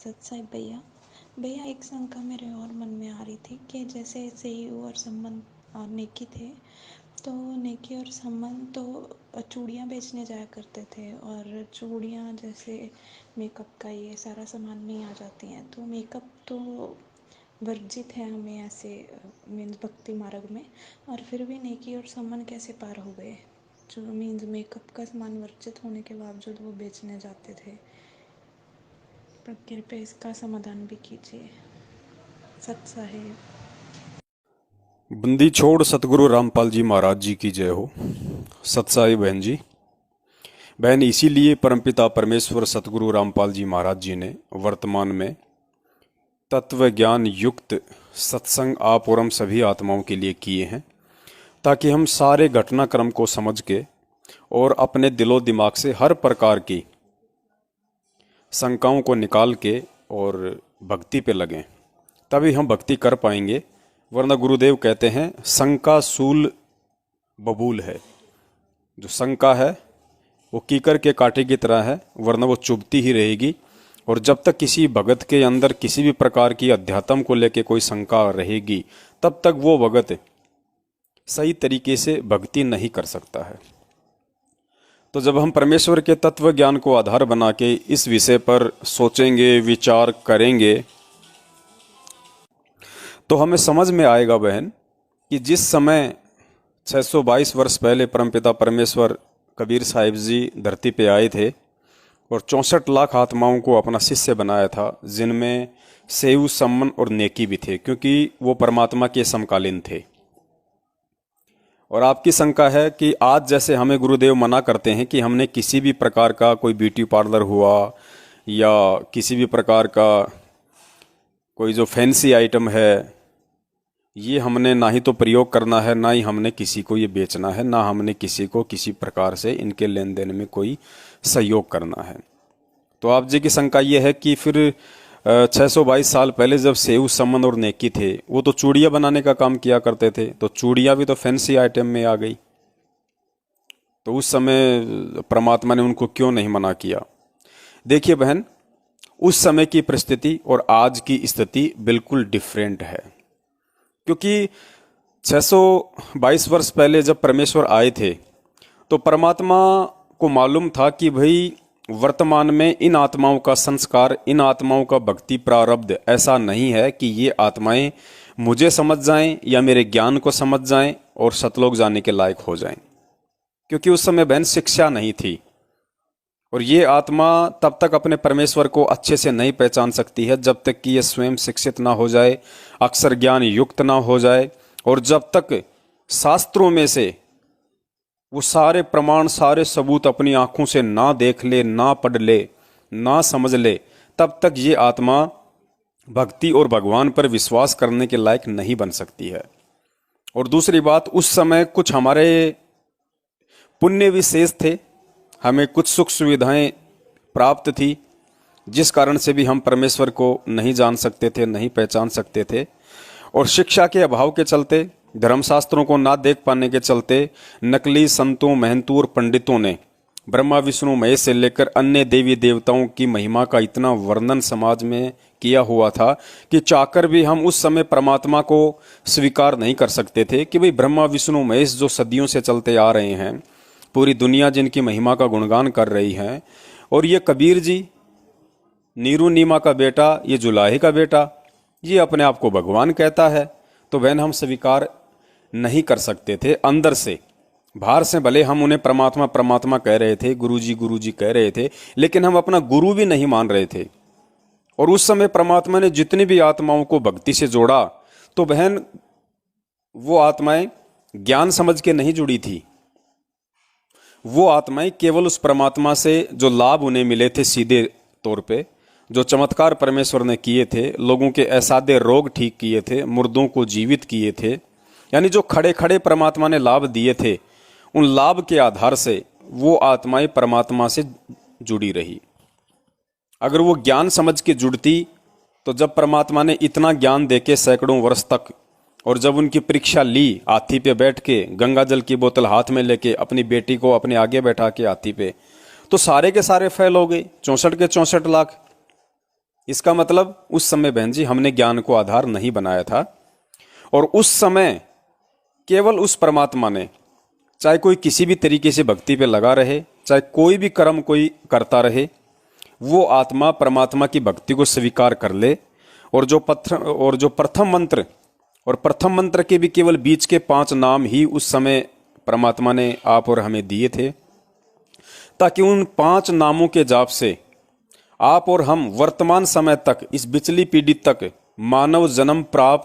सत्साई भैया भैया एक शंका मेरे और मन में आ रही थी कि जैसे सेयू और संबंध और नेकी थे, तो नेकी और संबंध तो चूड़ियाँ बेचने जाया करते थे, और चूड़ियाँ जैसे मेकअप का ये सारा सामान में आ जाती हैं, तो मेकअप तो वर्जित है हमें ऐसे मीन्स भक्ति मार्ग में, और फिर भी नेकी और संबंध कैसे पार हो गए? जो मीन्स मेकअप का सामान वर्जित होने के बावजूद वो बेचने जाते थे। पर कृपया इसका समाधान भी कीजिए। सत साहेब। बंदी छोड़ सतगुरु रामपाल जी महाराज जी की जय हो। सत्साई बहन जी, बहन इसीलिए परमपिता परमेश्वर सतगुरु रामपाल जी महाराज जी ने वर्तमान में तत्व ज्ञान युक्त सत्संग आप और हम सभी आत्माओं के लिए किए हैं, ताकि हम सारे घटनाक्रम को समझ के और अपने दिलो दिमाग से हर प्रकार की शंकाओं को निकाल के और भक्ति पे लगें, तभी हम भक्ति कर पाएंगे। वरना गुरुदेव कहते हैं शंका सूल बबूल है। जो शंका है वो कीकर के कांटे की तरह है, वरना वो चुभती ही रहेगी। और जब तक किसी भगत के अंदर किसी भी प्रकार की अध्यात्म को लेके कोई शंका रहेगी, तब तक वो भगत सही तरीके से भक्ति नहीं कर सकता है। तो जब हम परमेश्वर के तत्व ज्ञान को आधार बना के इस विषय पर सोचेंगे, विचार करेंगे, तो हमें समझ में आएगा बहन कि जिस समय 622 वर्ष पहले परमपिता परमेश्वर कबीर साहिब जी धरती पे आए थे और 64 लाख आत्माओं को अपना शिष्य बनाया था, जिनमें सेयू, सम्मन और नेकी भी थे, क्योंकि वो परमात्मा के समकालीन थे। और आपकी शंका है कि आज जैसे हमें गुरुदेव मना करते हैं कि हमने किसी भी प्रकार का कोई ब्यूटी पार्लर हुआ या किसी भी प्रकार का कोई जो फैंसी आइटम है, ये हमने ना ही तो प्रयोग करना है, ना ही हमने किसी को ये बेचना है, ना हमने किसी को किसी प्रकार से इनके लेन देन में कोई सहयोग करना है। तो आप जी की शंका ये है कि फिर 622 साल पहले जब सेऊ, सम्मन और नेकी थे, वो तो चूड़ियाँ बनाने का काम किया करते थे, तो चूड़ियाँ भी तो फैंसी आइटम में आ गई। तो उस समय परमात्मा ने उनको क्यों नहीं मना किया? देखिए बहन, उस समय की परिस्थिति और आज की स्थिति बिल्कुल डिफरेंट है। क्योंकि 622 वर्ष पहले जब परमेश्वर आए थे, तो परमात्मा को मालूम था कि भाई वर्तमान में इन आत्माओं का संस्कार, इन आत्माओं का भक्ति प्रारब्ध ऐसा नहीं है कि ये आत्माएं मुझे समझ जाएं या मेरे ज्ञान को समझ जाएं और सतलोक जाने के लायक हो जाएं। क्योंकि उस समय बहन शिक्षा नहीं थी, और ये आत्मा तब तक अपने परमेश्वर को अच्छे से नहीं पहचान सकती है जब तक कि ये स्वयं शिक्षित ना हो जाए, अक्षर ज्ञान युक्त ना हो जाए, और जब तक शास्त्रों में से वो सारे प्रमाण, सारे सबूत अपनी आंखों से ना देख ले, ना पढ़ ले, ना समझ ले, तब तक ये आत्मा भक्ति और भगवान पर विश्वास करने के लायक नहीं बन सकती है। और दूसरी बात, उस समय कुछ हमारे पुण्य विशेष थे, हमें कुछ सुख सुविधाएं प्राप्त थी, जिस कारण से भी हम परमेश्वर को नहीं जान सकते थे, नहीं पहचान सकते थे। और शिक्षा के अभाव के चलते, धर्मशास्त्रों को ना देख पाने के चलते, नकली संतों, महंतों और पंडितों ने ब्रह्मा, विष्णु, महेश से लेकर अन्य देवी देवताओं की महिमा का इतना वर्णन समाज में किया हुआ था कि चाहकर भी हम उस समय परमात्मा को स्वीकार नहीं कर सकते थे कि भाई ब्रह्मा, विष्णु, महेश जो सदियों से चलते आ रहे हैं, पूरी दुनिया जिनकी महिमा का गुणगान कर रही है, और ये कबीर जी, नीरू नीमा का बेटा, ये जुलाहे का बेटा, ये अपने आप को भगवान कहता है, तो बहन हम स्वीकार नहीं कर सकते थे। अंदर से, बाहर से भले हम उन्हें परमात्मा परमात्मा कह रहे थे, गुरु जी कह रहे थे, लेकिन हम अपना गुरु भी नहीं मान रहे थे। और उस समय परमात्मा ने जितनी भी आत्माओं को भक्ति से जोड़ा, तो बहन वो आत्माएं ज्ञान समझ के नहीं जुड़ी थी, वो आत्माएं केवल उस परमात्मा से जो लाभ उन्हें मिले थे सीधे तौर पे, जो चमत्कार परमेश्वर ने किए थे, लोगों के असाध्य रोग ठीक किए थे, मुर्दों को जीवित किए थे, यानी जो खड़े खड़े परमात्मा ने लाभ दिए थे, उन लाभ के आधार से वो आत्माएं परमात्मा से जुड़ी रही। अगर वो ज्ञान समझ के जुड़ती, तो जब परमात्मा ने इतना ज्ञान देके सैकड़ों वर्ष तक, और जब उनकी परीक्षा ली, हाथी पे बैठ के, गंगा जल की बोतल हाथ में लेके अपनी बेटी को अपने आगे बैठा के हाथी पे, तो सारे के सारे फेल हो गए, 64 के 64 लाख। इसका मतलब उस समय बहन जी हमने ज्ञान को आधार नहीं बनाया था, और उस समय केवल उस परमात्मा ने, चाहे कोई किसी भी तरीके से भक्ति पे लगा रहे, चाहे कोई भी कर्म कोई करता रहे, वो आत्मा परमात्मा की भक्ति को स्वीकार कर ले। और जो प्रथम मंत्र के भी केवल बीच के 5 नाम ही उस समय परमात्मा ने आप और हमें दिए थे, ताकि उन 5 नामों के जाप से आप और हम वर्तमान समय तक, इस बिचली पीढ़ी तक मानव जन्म प्राप्त